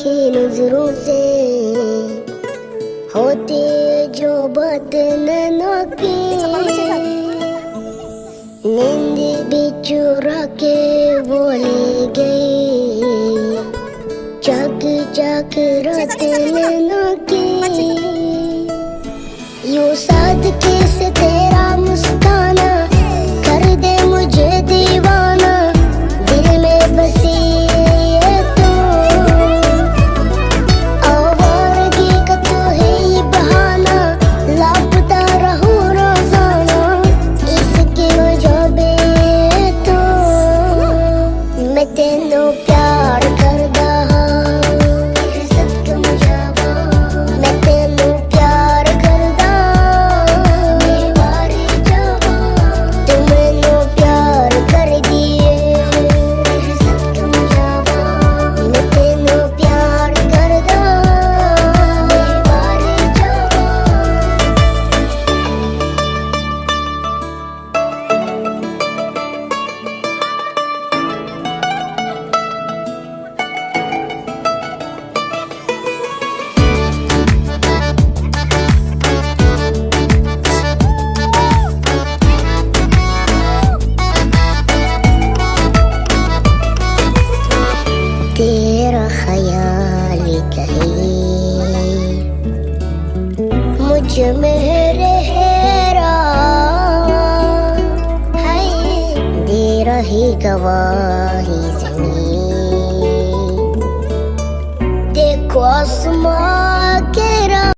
की नजरों से होती जो बात नैना की, नींद भी चुरा के वो ले गई, जाग जाग रात नैना की। यूं सादगी से तेरा मुस्काना कर दे मुझे दीवाना, दिल में बसी है तू, आवारगी का तो है ये बहाना, लापता रहूं रोजाना, इसकी वजह भी है तू। मैं तेनू प्यार करदा तेरा ख्याल कहीं मुझ में रहरा है, दे रही गवाही ज़मीं, देखो आसमान